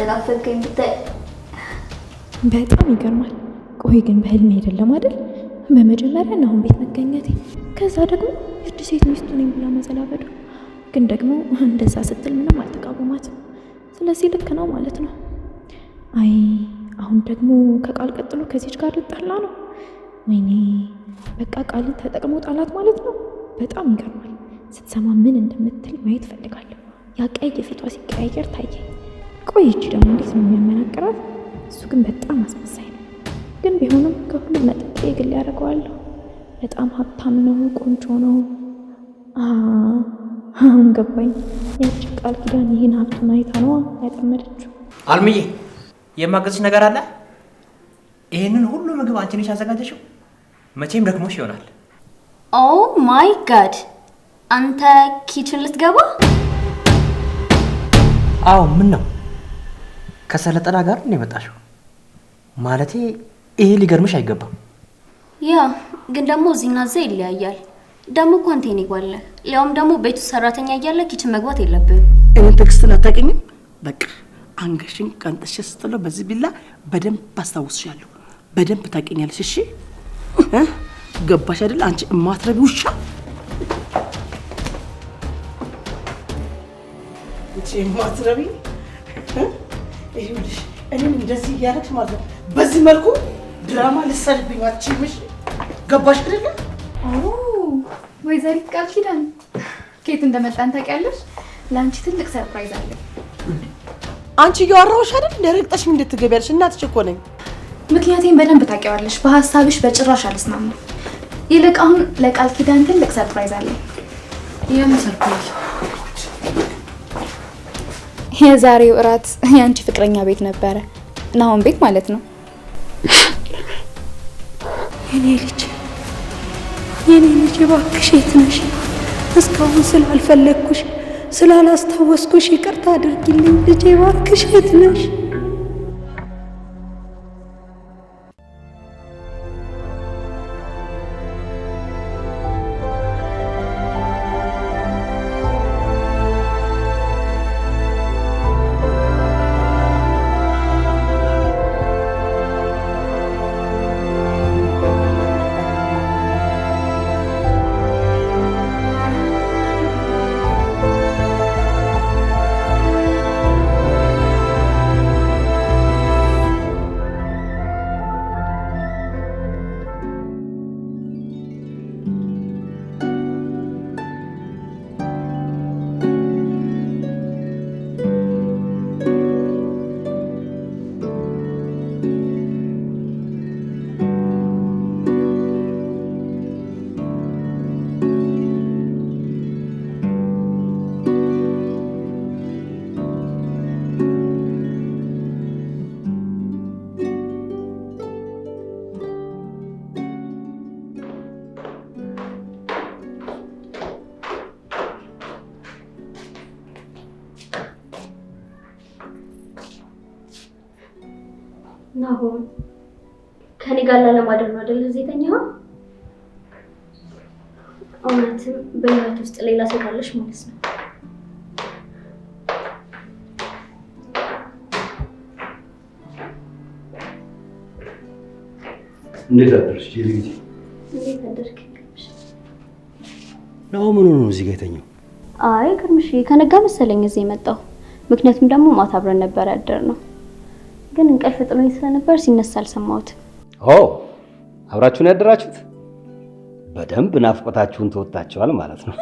እንደናፈቀኝ ብታይ። በጣም ይገርማል። ቆይ ግን በህልሜ አይደለም አይደል? በመጀመሪያ ነው አሁን ቤት መገኘቴ፣ ከዛ ደግሞ የእርድ ሴት ሚስቱ ነኝ ብላ መዘላበዱ። ግን ደግሞ እንደዛ ስትል ምንም አልተቃወማትም። ስለዚህ ልክ ነው ማለት ነው። አይ አሁን ደግሞ ከቃል ቀጥሎ ከዚች ጋር ልጣላ ነው። ወይኔ በቃ ቃልን ተጠቅሞ ጣላት ማለት ነው። በጣም ይገርማል። ስትሰማ ምን እንደምትል ማየት ፈልጋለሁ። ያ ቀይ ፊቷ ሲቀያየር ታየኝ። ቆይቺ ደግሞ እንዴት ነው የሚያመናቅራት? እሱ ግን በጣም አስመሳይ ነው። ግን ቢሆንም ከሁሉም ነጥቄ የግል ያደርገዋለሁ። በጣም ሀብታም ነው፣ ቆንጆ ነው። አሁን ገባኝ። ያቺ ቃል ኪዳን ይህን ሀብቱን አይታ ነዋ ያጠመደችው። አልምዬ የማገዝሽ ነገር አለ? ይህንን ሁሉ ምግብ አንቺ ነሽ ያዘጋጀሽው? መቼም ደክሞሽ ይሆናል። ኦ ማይ ጋድ! አንተ ኪችን ልትገባ? አዎ። ምን ነው ከሰለጠና ጋር ነው የመጣሽው? ማለቴ ይሄ ሊገርምሽ አይገባም። ያ ግን ደግሞ እዚህና እዛ ይለያያል። ደግሞ እኮ አንተ የኔ ጓለ፣ ሊያውም ደግሞ ቤቱ ሰራተኛ እያለ ኪችን መግባት የለብህም። እኔን ቴክስት አታውቂኝም? በቃ አንገሽን ቀንጥሽ ስትለው በዚህ ቢላ በደንብ አስታውስሻለሁ። በደንብ ታውቂኛለሽ። እሺ ገባሽ አይደል? አንቺ እማትረቢ ውሻ። እቺ እማትረቢ ይኸውልሽ፣ እኔን እንደዚህ እያደረግሽ ማለት ነው። በዚህ መልኩ ድራማ ልትሰሪብኝ አትችይም። ገባሽ አይደል? ወይዘሪት ቃል ኪዳን ከየት እንደመጣን ታውቂያለሽ? ለአንቺ ትልቅ ሰርፕራይዝ አለ። አንቺ እያወራሁሽ አይደል? እንደረግጠሽ እንድትገቢያለሽ። እናትሽ እኮ ነኝ። ምክንያቴን በደንብ ታውቂዋለሽ። በሀሳብሽ በጭራሽ አልስማማም። ይልቅ አሁን ለቃል ኪዳን ትልቅ ሰርፕራይዝ አለ። የምን ሰርፕራይዝ? የዛሬው እራት የአንቺ ፍቅረኛ ቤት ነበረ፣ ናሆም ቤት ማለት ነው። የኔ ልጅ እባክሽ የት ነሽ? እስካሁን ስላልፈለግኩሽ ስላላስታወስኩሽ ይቅርታ አድርጊልኝ ልጄ፣ እባክሽ የት ነሽ? ናሆም ከኔ ጋር ላለማደር ነው አይደል እዚህ የተኛኸው? እውነትም በህይወት ውስጥ ሌላ ሴት አለሽ ማለት ነው? እንዴት አደርሽ ጄሪቲ? እንዴት አደርክ? ነው ምን ነው እዚህ ጋር የተኛው? አይ ግርምሽ ከነጋ መሰለኝ እዚህ የመጣው። ምክንያቱም ደግሞ ማታ አብረን ነበር ያደርነው። ግን እንቅልፍ ጥሎኝ ስለነበር ሲነሳ አልሰማሁትም። አብራችሁን ያደራችሁት? በደንብ ናፍቆታችሁን ተወጣችኋል ማለት ነው።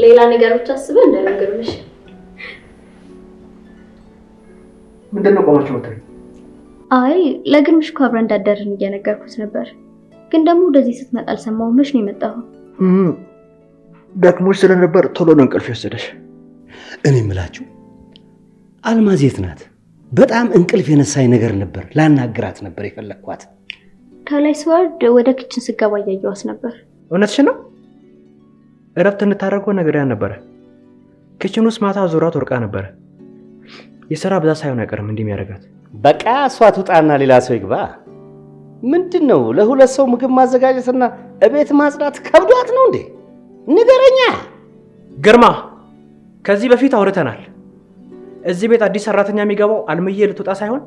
ሌላ ነገሮች አስበህ እንደነገርሽ። ምንድነው ቆማችሁ ወጣ? አይ ለግርምሽ እኮ አብረን እንዳደርን እየነገርኩት ነበር። ግን ደግሞ ወደዚህ ስትመጣ አልሰማሁም። መች ነው የመጣኸው? ደክሞሽ ስለነበር ቶሎ ነው እንቅልፍ የወሰደሽ። እኔ የምላችሁ አልማዝ የት ናት? በጣም እንቅልፍ የነሳኝ ነገር ነበር። ላናግራት ነበር የፈለኳት። ከላይ ስወርድ ወደ ክችን ስገባ እያየኋት ነበር። እውነትሽ ነው? እረፍት እንታረቀው ነገር ያን ነበር። ክችን ውስጥ ማታ ዞራት ወርቃ ነበር። የሥራ ብዛት ሳይሆን አይቀርም እንዲህ የሚያደርጋት። በቃ እሷ ትውጣና ሌላ ሰው ይግባ። ምንድነው ለሁለት ሰው ምግብ ማዘጋጀትና እቤት ማጽዳት ከብዷት ነው እንዴ? ንገረኛ። ግርማ ከዚህ በፊት አውርተናል። እዚህ ቤት አዲስ ሰራተኛ የሚገባው አልምዬ ልትወጣ ሳይሆን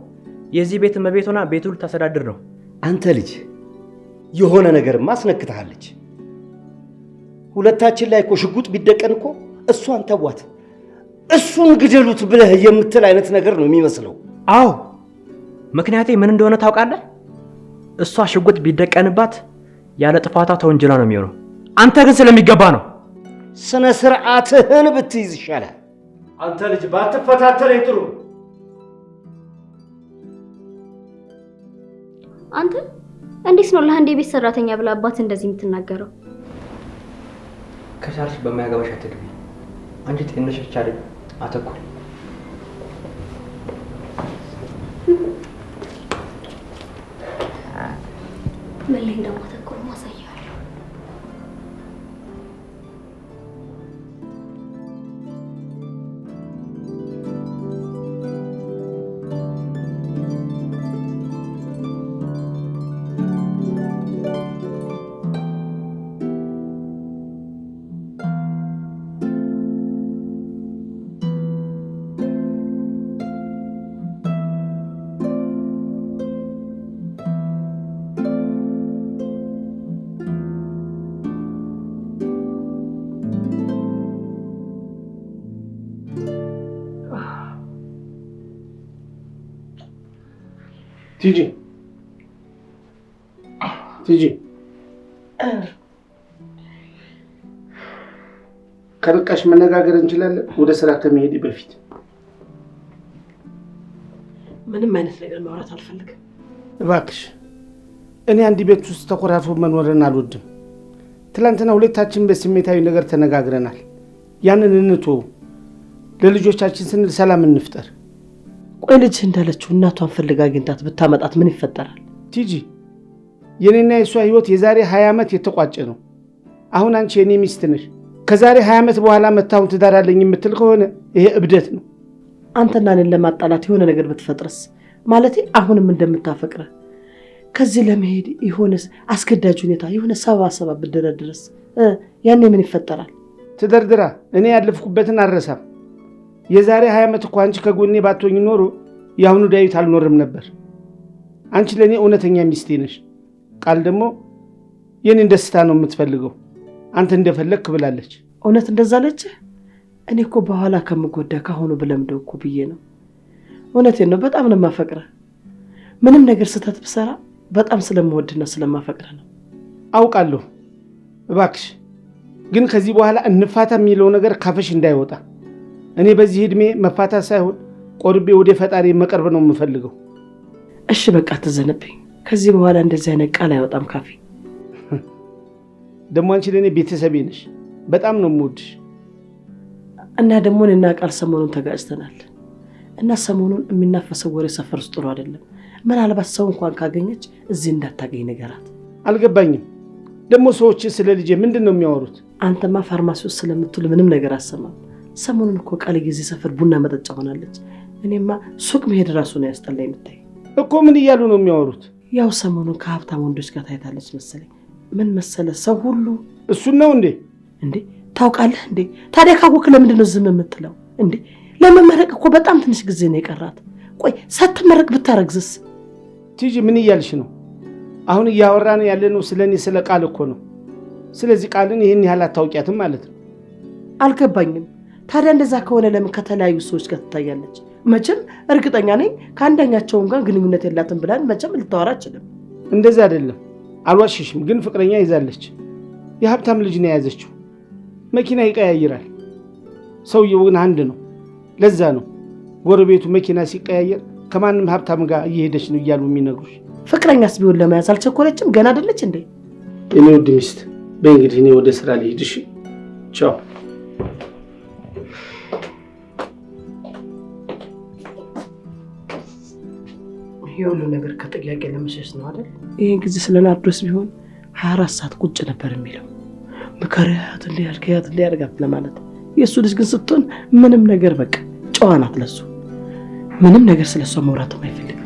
የዚህ ቤት እመቤት ሆና ቤቱ ልታስተዳድር ነው። አንተ ልጅ የሆነ ነገር ማስነክታለች። ሁለታችን ላይ እኮ ሽጉጥ ቢደቀን እኮ እሷን ተዋት እሱን ግደሉት ብለህ የምትል አይነት ነገር ነው የሚመስለው። አዎ ምክንያቴ ምን እንደሆነ ታውቃለህ? እሷ ሽጉጥ ቢደቀንባት ያለ ጥፋቷ ተወንጅላ ነው የሚሆነው። አንተ ግን ስለሚገባ ነው። ስነ ስርዓትህን ብትይዝ ይሻላል። አንተ ልጅ ባትፈታተለኝ ጥሩ። አንተ እንዴት ነው ለአንድ የቤት ሰራተኛ ብላ አባት እንደዚህ የምትናገረው? ከቻልሽ በማያገባሽ አትግቢ። አንቺ ጤንነሽ ብቻ አይደል አተኩሪ። ምን ላይ እንደማተኩር ማሳያለሁ። ቲጂ ከርቀሽ መነጋገር እንችላለን? ወደ ስራ ከመሄድ በፊት ምንም አይነት ነገር ማውራት አልፈልግም። እባክሽ። እኔ አንድ ቤት ውስጥ ተኮራርፎ መኖርን አልወድም። ትላንትና ሁለታችን በስሜታዊ ነገር ተነጋግረናል። ያንን እንተው። ለልጆቻችን ስንል ሰላም እንፍጠር። ቆይ ልጅ እንዳለችው እናቷን ፈልጋ አግኝታት ብታመጣት ምን ይፈጠራል? ቲጂ የኔና የሷ ህይወት የዛሬ 20 ዓመት የተቋጨ ነው። አሁን አንቺ የኔ ሚስት ነሽ። ከዛሬ 20 ዓመት በኋላ መታውን ትዳር አለኝ የምትል ከሆነ ይሄ እብደት ነው። አንተና እኔን ለማጣላት የሆነ ነገር ብትፈጥርስ? ማለቴ አሁንም እንደምታፈቅረ ከዚህ ለመሄድ የሆነስ አስገዳጅ ሁኔታ የሆነ ሰባ ብትደረድርስ ያኔ ምን ይፈጠራል? ትደርድራ እኔ ያለፍኩበትን አልረሳም። የዛሬ 20 ዓመት እኮ አንቺ ከጎኔ ባትሆኝ ኖሮ የአሁኑ ዳዊት አልኖርም ነበር። አንቺ ለእኔ እውነተኛ ሚስቴ ነሽ። ቃል ደግሞ የኔን ደስታ ነው የምትፈልገው። አንተ እንደፈለግክ ብላለች። እውነት እንደዛ አለች? እኔ እኮ በኋላ ከምጎዳ ካሁኑ ብለምደው እኮ ብዬ ነው። እውነቴን ነው። በጣም ነው የማፈቅረህ። ምንም ነገር ስህተት ብሰራ በጣም ስለምወድና ስለማፈቅረህ ነው። አውቃለሁ። እባክሽ ግን ከዚህ በኋላ እንፋታ የሚለው ነገር ካፈሽ እንዳይወጣ። እኔ በዚህ እድሜ መፋታት ሳይሆን ቆርቤ ወደ ፈጣሪ መቅረብ ነው የምፈልገው። እሺ በቃ አትዘነብኝ። ከዚህ በኋላ እንደዚህ አይነት ቃል አይወጣም ካፌ። ደግሞ አንቺ ለእኔ ቤተሰቤ ነሽ። በጣም ነው የምወድሽ። እና ደግሞ እኔና ቃል ሰሞኑን ተጋጭተናል እና ሰሞኑን የሚናፈሰው ወሬ ሰፈር ውስጥ ጥሩ አይደለም። ምናልባት ሰው እንኳን ካገኘች እዚህ እንዳታገኝ ነገራት። አልገባኝም። ደግሞ ሰዎች ስለ ልጄ ምንድን ነው የሚያወሩት? አንተማ ፋርማሲ ውስጥ ስለምትውል ምንም ነገር አሰማም። ሰሞኑን እኮ ቃል ጊዜ ሰፈር ቡና መጠጫ ሆናለች። እኔማ ሱቅ መሄድ ራሱ ነው ያስጠላ የምታይ እኮ። ምን እያሉ ነው የሚያወሩት? ያው ሰሞኑን ከሀብታም ወንዶች ጋር ታይታለች መሰለኝ። ምን መሰለ ሰው ሁሉ እሱን ነው እንዴ? እንዴ ታውቃለህ እንዴ? ታዲያ ካወቅህ ለምንድን ነው ዝም የምትለው እንዴ? ለመመረቅ እኮ በጣም ትንሽ ጊዜ ነው የቀራት። ቆይ ሳትመረቅ ብታረግዝስ? ቲጂ ምን እያልሽ ነው? አሁን እያወራን ያለነው ስለኔ ስለ ቃል እኮ ነው። ስለዚህ ቃልን ይህን ያህል አታውቂያትም ማለት ነው? አልገባኝም። ታዲያ እንደዛ ከሆነ ለምን ከተለያዩ ሰዎች ጋር ትታያለች? መቼም እርግጠኛ ነኝ ከአንደኛቸውም ጋር ግንኙነት የላትም ብላን መቼም ልታወራ አችልም። እንደዛ አይደለም፣ አልዋሽሽም። ግን ፍቅረኛ ይዛለች። የሀብታም ልጅ ነው የያዘችው። መኪና ይቀያይራል። ሰውየው ግን አንድ ነው። ለዛ ነው ጎረቤቱ መኪና ሲቀያየር ከማንም ሀብታም ጋር እየሄደች ነው እያሉ የሚነግሩሽ። ፍቅረኛስ ቢሆን ለመያዝ አልቸኮለችም? ገና አይደለች እንዴ? እኔ ውድ ሚስት፣ በእንግዲህ እኔ ወደ ስራ ልሂድ። እሺ፣ ቻው። ይሄ ሁሉ ነገር ከጥያቄ ለመሸሽ ነው አይደል? ይሄን ጊዜ ስለ ናርዶስ ቢሆን 24 ሰዓት ቁጭ ነበር የሚለው ምከሪያት፣ እንዲያርጋት ለማለት። የእሱ ልጅ ግን ስትሆን ምንም ነገር በቃ ጨዋ ናት። ለሱ ምንም ነገር ስለሷ መውራትም አይፈልግም።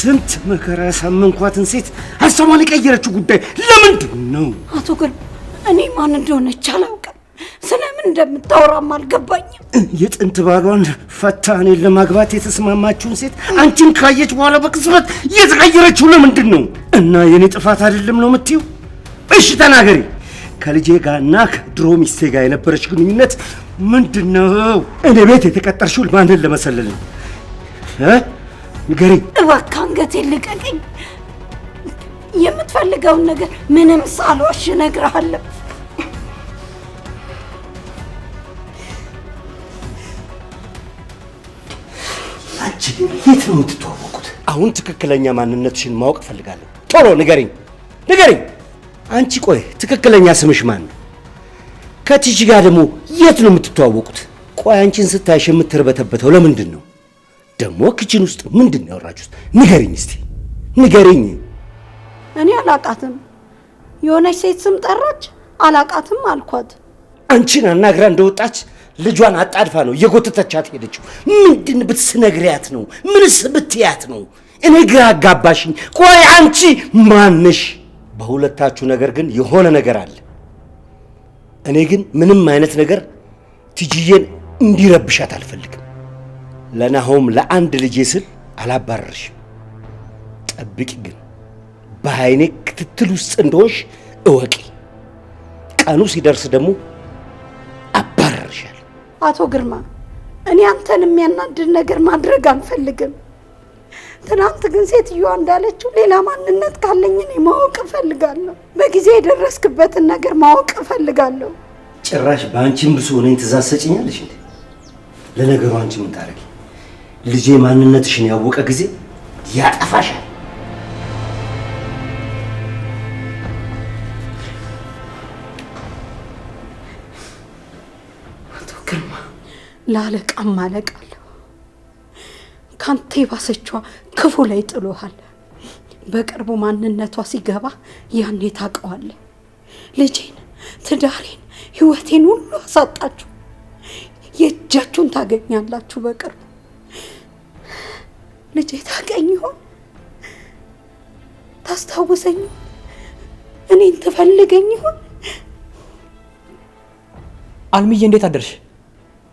በስንት መከራ ያሳመንኳትን ሴት ሀሳቧን የቀየረችው ጉዳይ ለምንድን ነው? አቶ ግርማ እኔ ማን እንደሆነች አላውቅም። ስለምን እንደምታወራም አልገባኝም። የጥንት ባሏን ፈታ እኔን ለማግባት የተስማማችውን ሴት አንቺን ካየች በኋላ በቅጽበት የተቀየረችው ለምንድን ነው? እና የኔ ጥፋት አይደለም ነው የምትይው? እሺ ተናገሪ። ከልጄ ጋርና ከድሮ ሚስቴ ጋር የነበረች ግንኙነት ምንድን ነው? እኔ ቤት የተቀጠርሽው ማንን ለመሰለል ነው? ንገሪ እባክህ፣ አንገቴን ልቀቀኝ። የምትፈልገውን ነገር ምንም ሳልዋሽ እነግርሃለሁ። አንቺ የት ነው የምትተዋወቁት? አሁን ትክክለኛ ማንነትሽን ማወቅ እፈልጋለሁ። ቶሎ ንገሪኝ ንገሪኝ። አንቺ ቆይ ትክክለኛ ስምሽ ማን ነው? ከቲጂ ጋር ደግሞ የት ነው የምትተዋወቁት? ቆይ አንቺን ስታይሽ የምትርበተበተው ለምንድን ነው? ደግሞ ኪችን ውስጥ ምንድን ነው ያወራችሁት? ንገሪኝ እስቲ ንገሪኝ። እኔ አላቃትም። የሆነች ሴት ስም ጠራች፣ አላቃትም አልኳት። አንቺን አናግራ እንደወጣች ልጇን አጣድፋ ነው የጎተተቻት ሄደችው። ምንድን ብትስነግሪያት ነው? ምንስ ብትያት ነው? እኔ ግራ አጋባሽኝ። ቆይ አንቺ ማንሽ? በሁለታችሁ ነገር ግን የሆነ ነገር አለ። እኔ ግን ምንም አይነት ነገር ቲጂዬን እንዲረብሻት አልፈልግም። ለናሆም ለአንድ ልጄ ስል አላባረርሽም። ጠብቂ ግን በአይኔ ክትትል ውስጥ እንደሆንሽ እወቂ። ቀኑ ሲደርስ ደግሞ አባረርሻለሁ። አቶ ግርማ እኔ አንተን የሚያናድድ ነገር ማድረግ አንፈልግም። ትናንት ግን ሴትዮዋ እንዳለችው ሌላ ማንነት ካለኝ እኔ ማወቅ እፈልጋለሁ። በጊዜ የደረስክበትን ነገር ማወቅ እፈልጋለሁ። ጭራሽ በአንቺም ብሶ እኔን ትእዛዝ ሰጪኛለሽ እንዴ? ለነገሩ አንቺ ምን ታረጊ? ልጄ ማንነትሽን ያወቀ ጊዜ ያጠፋሻል። አቶ ግርማ ለአለቃም አለቃለሁ። ካንተ የባሰችዋ ክፉ ላይ ጥሎሃል። በቅርቡ ማንነቷ ሲገባ ያኔ ታውቀዋለህ። ልጄን፣ ትዳሬን፣ ህይወቴን ሁሉ አሳጣችሁ። የእጃችሁን ታገኛላችሁ በቅርቡ። ልጄ ታውቀኝ ይሆን? ታስታውሰኝ ይሆን? እኔን ትፈልገኝ ይሆን? አልምዬ እንዴት አደርሽ?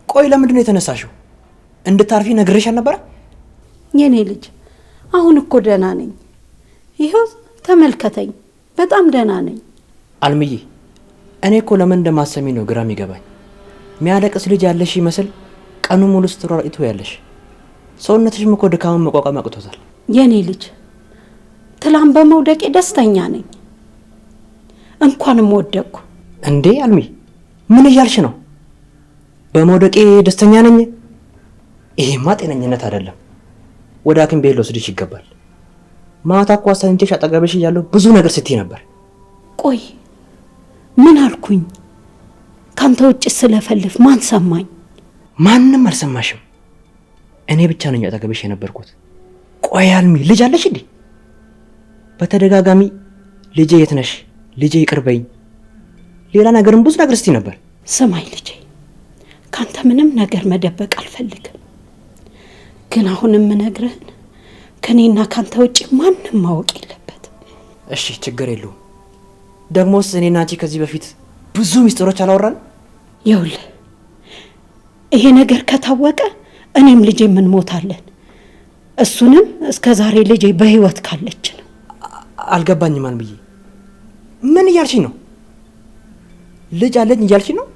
ቆይ ለምንድን ነው የተነሳሽው? እንድታርፊ ነግሬሽ አልነበረ? የኔ ልጅ አሁን እኮ ደህና ነኝ። ይኸው ተመልከተኝ፣ በጣም ደህና ነኝ። አልምዬ እኔ እኮ ለምን እንደማሰሚ ነው ግራ የሚገባኝ። የሚያለቅስ ልጅ ያለሽ ይመስል ቀኑ ሙሉ ስትሯሯጪ ያለሽ፣ ሰውነትሽም እኮ ድካምን መቋቋም አቅቶታል። የኔ ልጅ ትላንት በመውደቄ ደስተኛ ነኝ። እንኳንም ወደቅኩ። እንዴ አልሚ ምን እያልሽ ነው? በመውደቄ ደስተኛ ነኝ? ይሄማ ጤነኝነት አይደለም። ወደ ሐኪም ቤት ልወስድሽ ይገባል። ማታ እኮ አሳንቼሽ አጠገብሽ እያለሁ ብዙ ነገር ስትይ ነበር። ቆይ ምን አልኩኝ? ካንተ ውጭ ስለፈልፍ ማን ሰማኝ? ማንም አልሰማሽም። እኔ ብቻ ነኝ አጠገብሽ የነበርኩት። ቆይ አልሚ ልጅ አለሽ እንዴ? በተደጋጋሚ ልጄ የት ነሽ? ልጄ ይቅርበኝ፣ ሌላ ነገርም ብዙ ነገር ስትይ ነበር። ስማኝ ልጄ፣ ካንተ ምንም ነገር መደበቅ አልፈልግም። ግን አሁን የምነግርህን ከኔና ካንተ ውጭ ማንም ማወቅ የለበትም። እሺ ችግር የለውም። ደግሞስ እኔና አንቺ ከዚህ በፊት ብዙ ሚስጥሮች አላወራን? ይኸውልህ ይሄ ነገር ከታወቀ እኔም ልጄ እንሞታለን። እሱንም እስከ ዛሬ ልጄ በህይወት ካለች ነው። አልገባኝም አልምዬ፣ ምን እያልሽኝ ነው? ልጅ አለኝ እያልሽኝ ነው?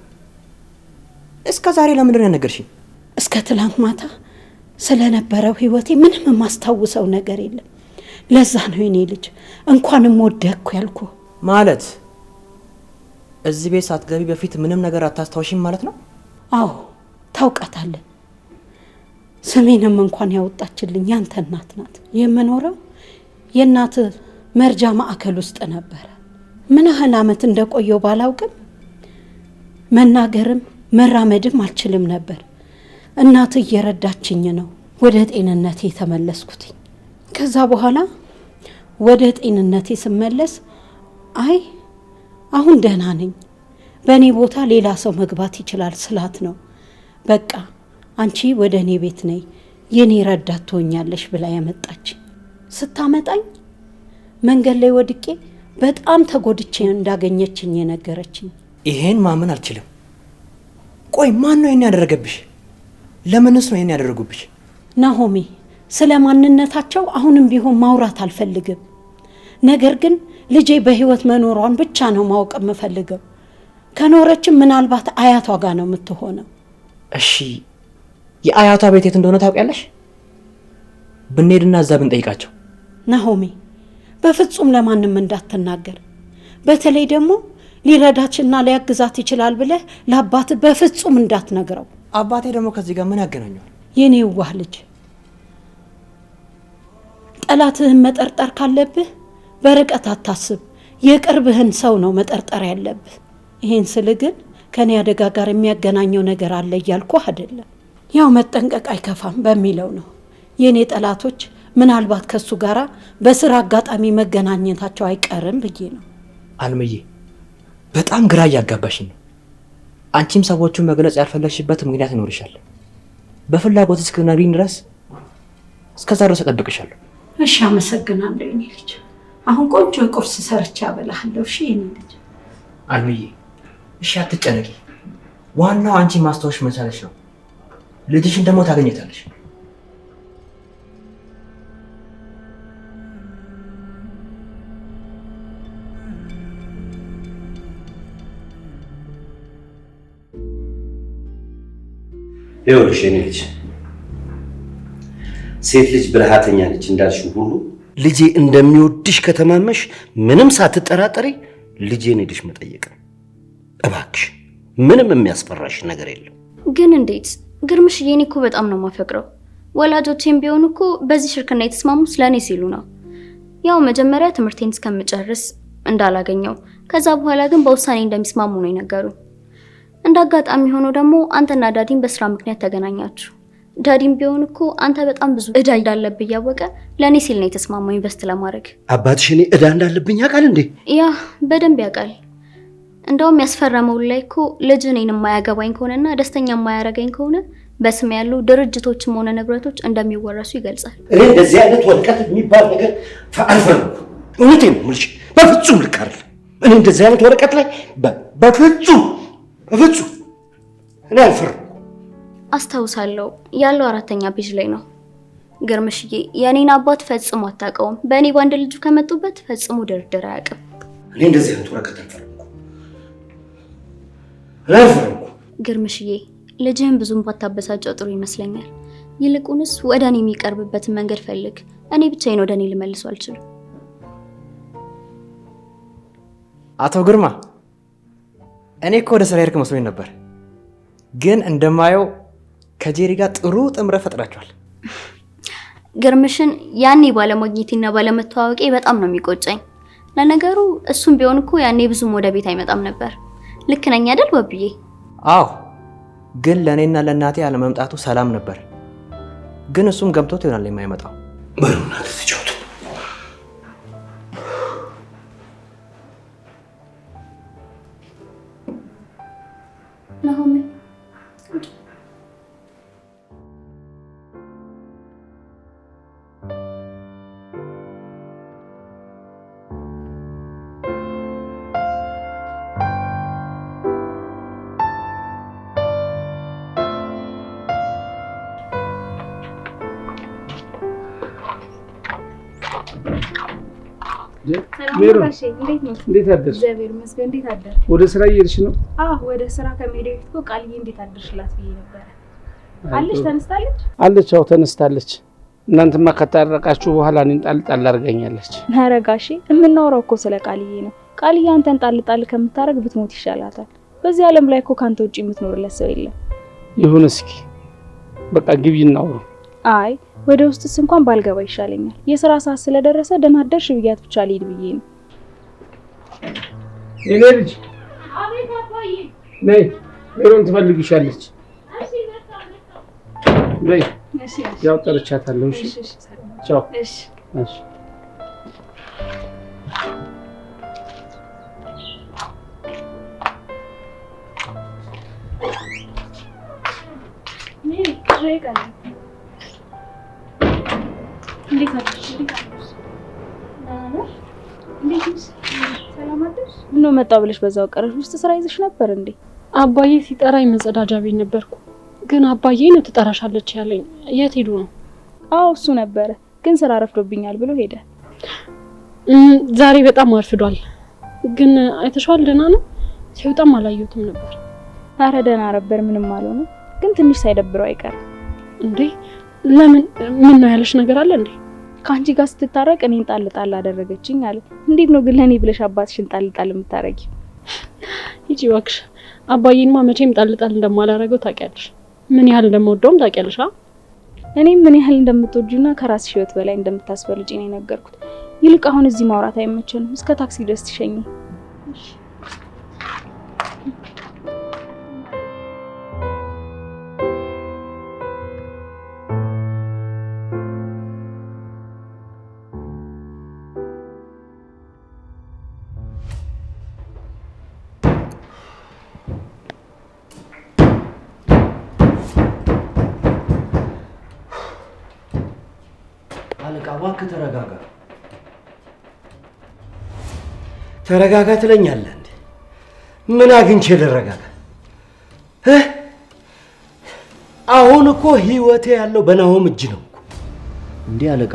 እስከ ዛሬ ለምንድን ነው ያልነገርሽኝ? እስከ ትላንት ማታ ስለነበረው ህይወቴ ምንም የማስታውሰው ነገር የለም። ለዛ ነው የኔ ልጅ እንኳንም ወደቅኩ ያልኩ። ማለት እዚህ ቤት ሳትገቢ በፊት ምንም ነገር አታስታውሽም ማለት ነው? አዎ ታውቃታለህ። ስሜንም እንኳን ያወጣችልኝ ያንተ እናት ናት። የምኖረው የእናት መርጃ ማዕከል ውስጥ ነበረ። ምን ያህል ዓመት እንደቆየው ባላውቅም መናገርም መራመድም አልችልም ነበር። እናት እየረዳችኝ ነው ወደ ጤንነቴ ተመለስኩት። ከዛ በኋላ ወደ ጤንነቴ ስመለስ አይ አሁን ደህና ነኝ፣ በእኔ ቦታ ሌላ ሰው መግባት ይችላል ስላት ነው በቃ አንቺ ወደ እኔ ቤት ነይ፣ የኔ ረዳት ትሆኛለሽ ብላ ያመጣች። ስታመጣኝ መንገድ ላይ ወድቄ በጣም ተጎድቼ እንዳገኘችኝ የነገረችኝ። ይሄን ማመን አልችልም። ቆይ ማን ነው ይሄን ያደረገብሽ? ለምንስ ነው ይሄን ያደረጉብሽ? ናሆሜ ስለ ማንነታቸው አሁንም ቢሆን ማውራት አልፈልግም። ነገር ግን ልጄ በህይወት መኖሯን ብቻ ነው ማወቅ የምፈልገው። ከኖረችም ምናልባት አያቷ ጋር ነው የምትሆነው። እሺ የአያቷ ቤት የት እንደሆነ ታውቂያለሽ? ብንሄድና እዛ ብንጠይቃቸው። ናሆሜ በፍጹም ለማንም እንዳትናገር። በተለይ ደግሞ ሊረዳችና ሊያግዛት ይችላል ብለህ ለአባት በፍጹም እንዳትነግረው። አባቴ ደግሞ ከዚህ ጋር ምን ያገናኘዋል? የኔ ዋህ ልጅ፣ ጠላትህን መጠርጠር ካለብህ በርቀት አታስብ። የቅርብህን ሰው ነው መጠርጠር ያለብህ። ይሄን ስል ግን ከኔ አደጋ ጋር የሚያገናኘው ነገር አለ እያልኩህ አይደለም። ያው መጠንቀቅ አይከፋም በሚለው ነው። የኔ ጠላቶች ምናልባት ከሱ ጋራ በስራ አጋጣሚ መገናኘታቸው አይቀርም ብዬ ነው። አልምዬ በጣም ግራ እያጋባሽኝ ነው። አንቺም ሰዎቹን መግለጽ ያልፈለግሽበት ምክንያት ይኖርሻል። በፍላጎት እስክትነግሪኝ ድረስ እስከዛ ድረስ እጠብቅሻለሁ። እሺ አመሰግናለሁ የኔ ልጅ። አሁን ቆንጆ ቁርስ ሰርቻ አበላሃለሁ። እሺ የኔ ልጅ። አልምዬ እሺ አትጨነቂ። ዋናው አንቺ ማስታወሽ መቻለሽ ነው። ልጅሽን ደግሞ ታገኘታለሽ። ይኸውልሽ የኔ ልጅ፣ ሴት ልጅ ብልሃተኛ ነች እንዳልሽው ሁሉ ልጄ እንደሚወድሽ ከተማመሽ ምንም ሳትጠራጠሪ ልጄን ሄደሽ መጠየቅ እባክሽ። ምንም የሚያስፈራሽ ነገር የለም። ግን እንዴት ግርምሽዬ? እኔ እኮ በጣም ነው የማፈቅረው። ወላጆቼም ቢሆኑ እኮ በዚህ ሽርክና የተስማሙት ለእኔ ሲሉ ነው። ያው መጀመሪያ ትምህርቴን እስከምጨርስ እንዳላገኘው፣ ከዛ በኋላ ግን በውሳኔ እንደሚስማሙ ነው የነገሩኝ። እንደ አጋጣሚ ሆኖ ደግሞ አንተና ዳዲም በስራ ምክንያት ተገናኛችሁ። ዳዲም ቢሆን እኮ አንተ በጣም ብዙ እዳ እንዳለብህ እያወቀ ለእኔ ሲል ነው የተስማማው ኢንቨስት ለማድረግ። አባትሽ እኔ እዳ እንዳለብኝ ያውቃል እንዴ? ያ በደንብ ያውቃል። እንደውም ያስፈረመው ላይ እኮ ልጅ እኔን የማያገባኝ ከሆነና ደስተኛ የማያረገኝ ከሆነ በስም ያሉ ድርጅቶችም ሆነ ንብረቶች እንደሚወረሱ ይገልጻል። እኔ እንደዚህ አይነት ወረቀት የሚባል ነገር አልፈርም። እውነቴን ነው የምልሽ፣ በፍጹም ልክ አይደለም። እኔ እንደዚህ አይነት ወረቀት ላይ በፍጹም እኔ አልፈርም። አስታውሳለሁ ያለው 4ኛ ፔጅ ላይ ነው። ግርምሽዬ የኔን አባት ፈጽሞ አታውቀውም። በእኔ ባንድ ልጁ ከመጡበት ፈጽሞ ድርድር አያውቅም። እኔ እንደዚህ አይነት ወረቀት አልፈርም። ግርምሽዬ ልጅህን ብዙም ባታበሳጨው ጥሩ ይመስለኛል። ይልቁንስ ወደ እኔ የሚቀርብበትን መንገድ ፈልግ። እኔ ብቻዬን ወደ እኔ ልመልሶ አልችልም። አቶ ግርማ እኔ እኮ ወደ ስራ ሄድክ መስሎኝ ነበር፣ ግን እንደማየው ከጄሪ ጋር ጥሩ ጥምረት ፈጥራችኋል። ግርምሽን ያኔ ባለማግኘቴና ባለመተዋወቄ በጣም ነው የሚቆጨኝ። ለነገሩ እሱም ቢሆን እኮ ያኔ ብዙም ወደ ቤት አይመጣም ነበር። ልክ ነኝ አይደል ወብዬ? አዎ፣ ግን ለእኔና ለእናቴ አለመምጣቱ ሰላም ነበር። ግን እሱም ገምቶት ይሆናል የማይመጣው። በሉና ተጫወቱ። ናሆሜ እንዴት አደርሽ? እግዚአብሔር ይመስገን። እንዴት አደር? ወደ ስራ እየሄድሽ ነው? አዎ፣ ወደ ስራ ከመሄድ በፊት እኮ ቃልዬ እንዴት አደርሽላት ብዬ ነበረ። አለች? ተነስታለች? አለች። አዎ ተነስታለች። እናንተማ ከታረቃችሁ በኋላ እኔን ጣል ጣል አድርገኛለች። ኧረ ጋሼ የምናወራው እኮ ስለ ቃልዬ ነው። ቃልዬ አንተን ጣል ጣል ከምታረግ ብትሞት ይሻላታል። በዚህ ዓለም ላይ እኮ ካንተ ውጪ የምትኖርለት ሰው የለም። ይሁን፣ እስኪ በቃ ግቢ እናውሩ። አይ ወደ ውስጥስ እንኳን ባልገባ ይሻለኛል። የስራ ሰዓት ስለደረሰ ደህና አደርሽ ብያት ብቻ ልሂድ ብዬ ነው። የኔ ልጅ። አቤት አባዬ። ነይ፣ ሜሮን ትፈልግሻለች። እሺ በይ። እሺ ያው ጠርቻታለሁ። እሺ ቻው። እሺ እሺ። እንዴት አደርሽ? ምን መጣው ብለሽ በዛው ቀረሽ? ውስጥ ስራ ይዘሽ ነበር እንዴ? አባዬ ሲጠራኝ መጸዳጃ ቤት ነበርኩ። ግን አባዬ ነው ትጠራሻለች ያለኝ። የት ሄዱ ነው? አዎ እሱ ነበረ፣ ግን ስራ ረፍዶብኛል ብሎ ሄደ። ዛሬ በጣም አርፍዷል። ግን አይተሽዋል? ደህና ነው? ሲወጣም አላየሁትም ነበር። አረ ደህና ነበር፣ ምንም አልሆነም። ግን ትንሽ ሳይደብረው አይቀርም። እንዴ ለምን? ምን ነው ያለሽ ነገር አለ እንዴ? ከአንቺ ጋር ስትታረቅ እኔን ጣል ጣል አደረገችኝ አለ። እንዴት ነው ግን ለኔ ብለሽ አባትሽን ጣል ጣል የምታረጊው? ሂጂ እባክሽ። አባዬንማ መቼም ጣል ጣል እንደማላረገው ታውቂያለሽ። ምን ያህል እንደምወደውም ታውቂያለሽ። እኔም ምን ያህል እንደምትወጂውና ከራስሽ ህይወት በላይ እንደምታስፈልጪ ነው የነገርኩት። ይልቅ አሁን እዚህ ማውራት አይመቸንም። እስከ ታክሲ ድረስ ትሸኝ። እሺ አለቃ እባክህ ተረጋጋ። ተረጋጋ ትለኛለህ እንዴ? ምን አግኝቼ ልረጋጋ? አሁን እኮ ህይወቴ ያለው በናሆም እጅ ነው እኮ። እንዴ አለቃ፣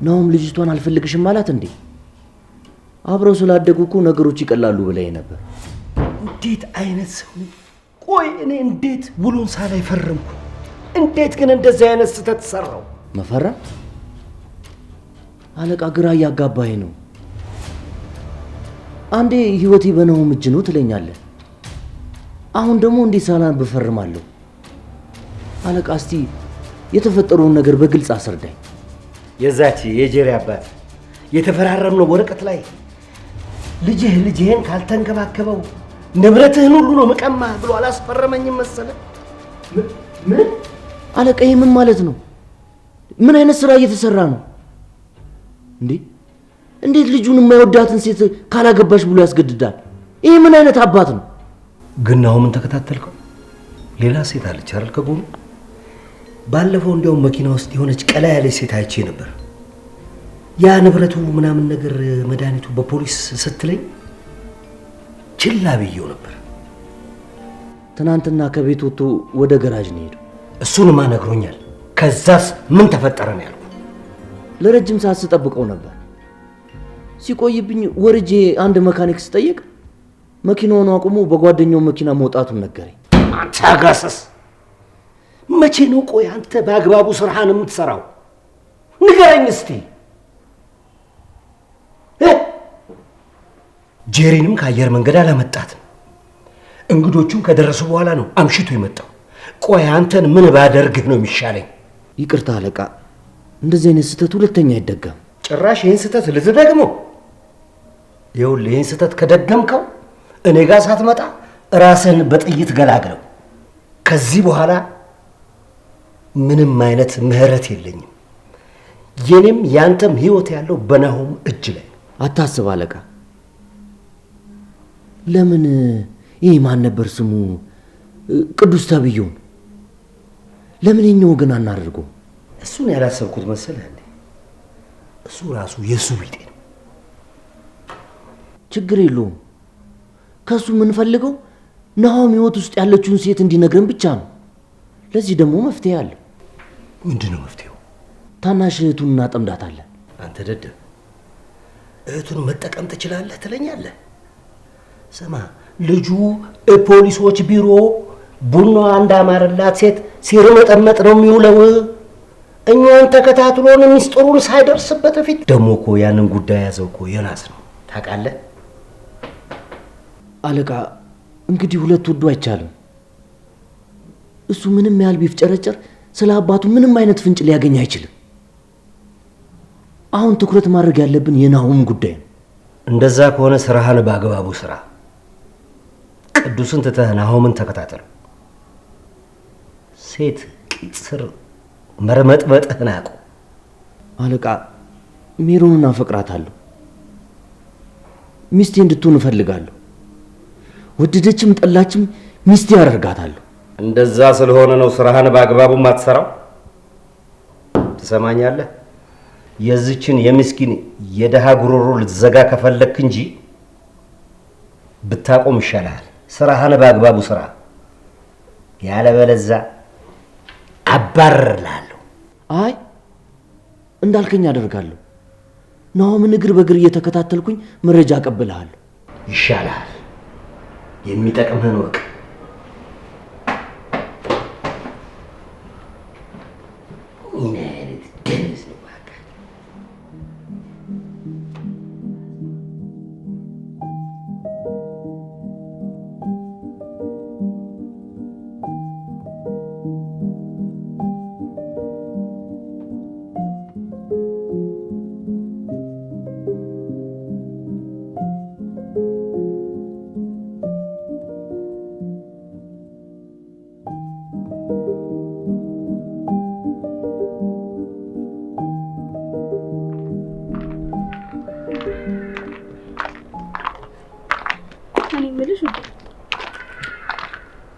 ናሆም ልጅቷን አልፈልግሽም ማለት እንዴ? አብረው ስላደጉ እኮ ነገሮች ይቀላሉ ብለኝ ነበር። እንዴት አይነት ሰው ነኝ? ቆይ እኔ እንዴት ውሉን ሳላይ ፈረምኩ? እንዴት ግን እንደዚህ አይነት ስህተት ሰራው? መፈረም አለቃ፣ ግራ እያጋባኝ ነው። አንዴ ህይወቴ በናሆም እጅ ነው ትለኛለህ፣ አሁን ደግሞ እንዴት ሳላን ብፈርማለሁ? አለቃ እስቲ የተፈጠረውን ነገር በግልጽ አስረዳኝ። የዛች የጄሪ አባት የተፈራረምነው ወረቀት ላይ ልጅህን ካልተንከባከበው ንብረትህን ሁሉ ነው መቀማ ብሎ አላስፈረመኝም መሰለ? ምን አለቃ፣ ይሄ ምን ማለት ነው? ምን አይነት ስራ እየተሰራ ነው እንዴ? እንዴት ልጁን የማይወዳትን ሴት ካላገባሽ ብሎ ያስገድዳል? ይሄ ምን አይነት አባት ነው? ግን ናሆምን ተከታተልከው? ሌላ ሴት አለች አይደል ከጎኑ? ባለፈው እንዲያውም መኪና ውስጥ የሆነች ቀላ ያለች ሴት አይቼ ነበር። ያ ንብረቱ ምናምን ነገር መድኃኒቱ በፖሊስ ስትለኝ ችላ ብዬው ነበር። ትናንትና ከቤት ወጥቶ ወደ ገራጅ ነው ሄደው። እሱንማ ነግሮኛል። ከዛስ ምን ተፈጠረ ነው ያልኩ። ለረጅም ሰዓት ስጠብቀው ነበር። ሲቆይብኝ ወርጄ አንድ መካኒክ ስጠይቅ መኪናውን አቁሞ በጓደኛው መኪና መውጣቱን ነገረኝ። አንተ አጋሰስ፣ መቼ ነው ቆይ አንተ በአግባቡ ስራህን የምትሰራው? ንገረኝ እስቲ። ጄሪንም ከአየር መንገድ አላመጣትም። እንግዶቹም ከደረሱ በኋላ ነው አምሽቶ የመጣው። ቆይ አንተን ምን ባደርግህ ነው የሚሻለኝ? ይቅርታ አለቃ፣ እንደዚህ አይነት ስህተት ሁለተኛ አይደገም። ጭራሽ ይህን ስህተት ልትደግመው? ይኸውልህ ይህን ስህተት ከደገምከው እኔ ጋር ሳትመጣ ራስህን በጥይት ገላግለው። ከዚህ በኋላ ምንም አይነት ምህረት የለኝም። የኔም ያንተም ህይወት ያለው በናሆም እጅ ላይ። አታስብ አለቃ። ለምን ይህ ማን ነበር ስሙ ቅዱስ ተብዬውን ለምን የኛው ግን አናደርገው? እሱን ያላሰብኩት መሰለህ እንዴ? እሱ ራሱ የሱ ቢጤ ነው። ችግር የለውም። ከሱ የምንፈልገው ናሆም ህይወት ውስጥ ያለችውን ሴት እንዲነግረን ብቻ ነው። ለዚህ ደግሞ መፍትሄ አለ። ምንድን ነው መፍትሄው? ታናሽ እህቱን እናጠምዳታለን። አንተ ደደብ፣ እህቱን መጠቀም ትችላለህ ትለኛለህ? ስማ፣ ልጁ ፖሊሶች ቢሮ ቡና እንዳማረላት ሴት ሲርመጠመጥ ነው የሚውለው። እኛን ተከታትሎን ሚስጥሩን ሳይደርስበት በፊት ደግሞ እኮ ያንን ጉዳይ ያዘው እኮ ዮናስ ነው ታውቃለህ? አለቃ እንግዲህ ሁለት ወዶ አይቻልም። እሱ ምንም ያህል ቢፍጨረጨር ስለ አባቱ ምንም አይነት ፍንጭ ሊያገኝ አይችልም። አሁን ትኩረት ማድረግ ያለብን የናሆም ጉዳይ ነው። እንደዛ ከሆነ ስራህን በአግባቡ ስራ። ቅዱስን ትተህ ናሆምን ተከታተል። ሴት ቂጥ ስር መርመጥመጥህን አቁም። አለቃ ሜሮንን አፈቅራታለሁ። ሚስቴ እንድትሆን እፈልጋለሁ። ወደደችም ጠላችም ሚስቴ አደርጋታለሁ። እንደዛ ስለሆነ ነው ስራህን በአግባቡ ማትሰራው። ትሰማኛለህ? የዚችን የምስኪን የደሃ ጉሮሮ ልትዘጋ ከፈለክ እንጂ ብታቆም ይሻላል። ስራህን በአግባቡ ስራ፣ ያለበለዚያ አባርርልሃለሁ። አይ እንዳልከኝ አደርጋለሁ። ናሆምን እግር በእግር እየተከታተልኩኝ መረጃ አቀብልሃለሁ። ይሻላል። የሚጠቅምህን ወቅ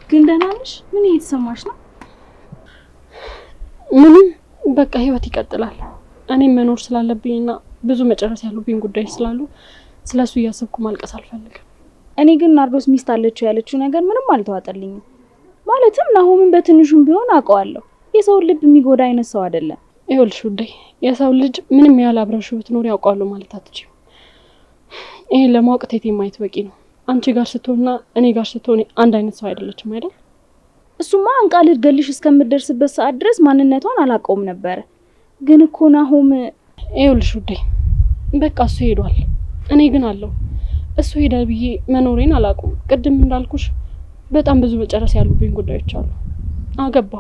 ግን ደህና ነሽ? ምን እየተሰማሽ ነው? ምንም በቃ ህይወት ይቀጥላል። እኔም መኖር ስላለብኝና ብዙ መጨረስ ያሉብኝ ጉዳዮች ስላሉ ስለሱ እያሰብኩ ማልቀስ አልፈልግም። እኔ ግን ናርዶስ ሚስት አለችው ያለችው ነገር ምንም አልተዋጠልኝም። ማለትም ናሆምን በትንሹም ቢሆን አውቀዋለሁ። የሰውን ልብ የሚጎዳ አይነት ሰው አይደለም። ይኸውልሽ ውዴ፣ የሰው ልጅ ምንም ያህል አብረሽው ብትኖር ያውቃሉ ማለት አትችይም። ይሄን ለማወቅ ቴቴ ማየት በቂ ነው። አንቺ ጋር ስትሆንና እኔ ጋር ስትሆን አንድ አይነት ሰው አይደለችም አይደል? እሱማ አንቃ ልትገልሽ እስከምትደርስበት ሰዓት ድረስ ማንነቷን አላውቀውም ነበረ። ግን እኮ ናሆም ይኸውልሽ ውዴ፣ በቃ እሱ ሄዷል፣ እኔ ግን አለው። እሱ ሄዳል ብዬ መኖሬን አላውቅም። ቅድም እንዳልኩሽ በጣም ብዙ መጨረስ ያሉብኝ ጉዳዮች አሉ። አገባ፣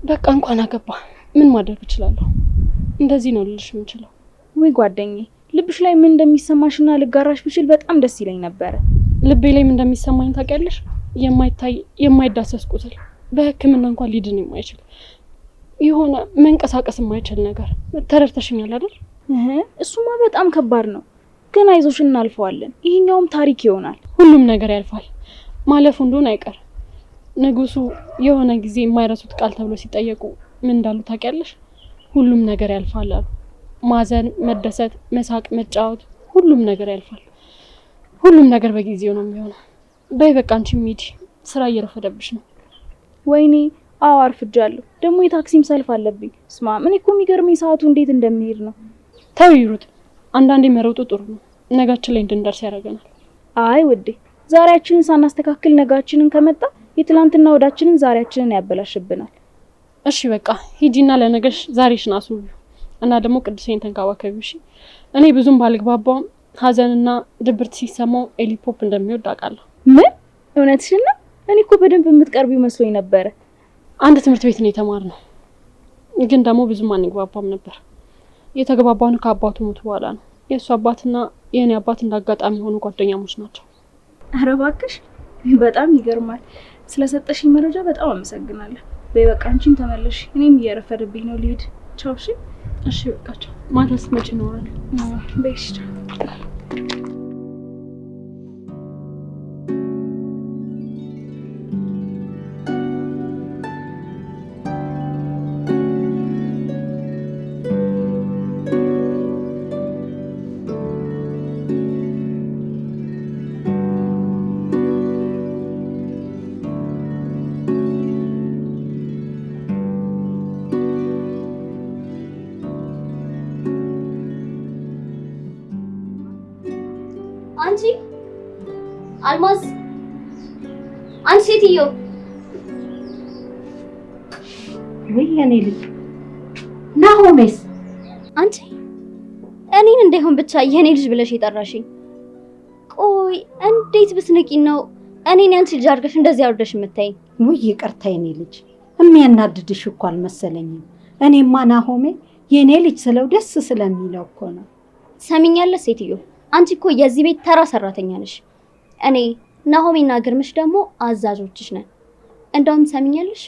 በቃ እንኳን አገባ። ምን ማድረግ እችላለሁ? እንደዚህ ነው ልልሽ የምችለው። ወይ ጓደኛዬ፣ ልብሽ ላይ ምን እንደሚሰማሽና ልጋራሽ ብችል በጣም ደስ ይለኝ ነበረ። ልቤ ላይ ምን እንደሚሰማኝ ታውቂያለሽ? የማይታይ የማይዳሰስ ቁስል፣ በሕክምና እንኳን ሊድን የማይችል የሆነ መንቀሳቀስ የማይችል ነገር። ተረድተሽኛል አይደል? እሱማ በጣም ከባድ ነው፣ ግን አይዞሽ እናልፈዋለን። ይሄኛውም ታሪክ ይሆናል። ሁሉም ነገር ያልፋል። ማለፉ እንደሆነ አይቀር። ንጉሱ የሆነ ጊዜ የማይረሱት ቃል ተብሎ ሲጠየቁ ምን እንዳሉ ታውቂያለሽ? ሁሉም ነገር ያልፋል አሉ። ማዘን፣ መደሰት፣ መሳቅ፣ መጫወት፣ ሁሉም ነገር ያልፋል። ሁሉም ነገር በጊዜው ነው የሚሆነው። በይ በቃ አንቺም ሂጂ፣ ስራ እየረፈደብሽ ነው። ወይኔ አዎ አርፍጃለሁ። ደግሞ የታክሲም ሰልፍ አለብኝ። ስማ ምን እኮ የሚገርመኝ ሰዓቱ እንዴት እንደሚሄድ ነው። ተው ይሩጥ። አንዳንዴ መሮጡ ጥሩ ነው፣ ነጋችን ላይ እንድንደርስ ያደርገናል። አይ ውዴ፣ ዛሬያችንን ሳናስተካክል ነጋችንን ከመጣ የትላንትና ወዳችንን ዛሬያችንን ያበላሽብናል። እሺ በቃ ሂጂና ለነገሽ ዛሬሽን አስቡ እና ደግሞ ቅዱሴን ተንከባከቢው። እሺ እኔ ብዙም ባልግባባውም ሀዘንና ድብርት ሲሰማው ኤሊፖፕ እንደሚወድ አውቃለሁ። ምን እውነትሽን ነው? እኔ እኮ በደንብ የምትቀርቢው መስሎኝ ነበረ። አንድ ትምህርት ቤት ነው የተማርነው፣ ግን ደግሞ ብዙም አንግባባም ነበር። የተግባባነው ከአባቱ ሞት በኋላ ነው። የእሱ አባትና የእኔ አባት እንዳጋጣሚ የሆኑ ጓደኛሞች ናቸው። ኧረ እባክሽ በጣም ይገርማል። ስለሰጠሽኝ መረጃ በጣም አመሰግናለሁ። በይ በቃ አንቺም ተመለሽ፣ እኔም እየረፈደብኝ ነው ልሂድ። ቻው። እሺ እሺ በቃቸው። ማታ ስትመጪ ይኖራል። በይ እሺ። አንቺ አልማዝ፣ አንቺ ሴትዮ! ወይ የኔ ልጅ ናሆሜስ? አንቺ እኔን እንዳይሆን ብቻ የኔ ልጅ ብለሽ የጠራሽኝ? ቆይ እንዴት ብትንቂኝ ነው እኔን ያንቺ ልጅ አድርገሽ እንደዚህ አውርደሽ የምታይኝ? ወይ ይቅርታ የኔ ልጅ፣ የሚያናድድሽ እኮ አልመሰለኝም። እኔማ ናሆሜ የኔ ልጅ ስለው ደስ ስለሚለው እኮ ነው። ሰሚኛለሽ ሴትዮ፣ አንቺ እኮ የዚህ ቤት ተራ ሰራተኛ ነሽ። እኔ ናሆሜና ግርምሽ ደግሞ አዛዦችሽ ነን። እንደውም ሰሚኛለሽ፣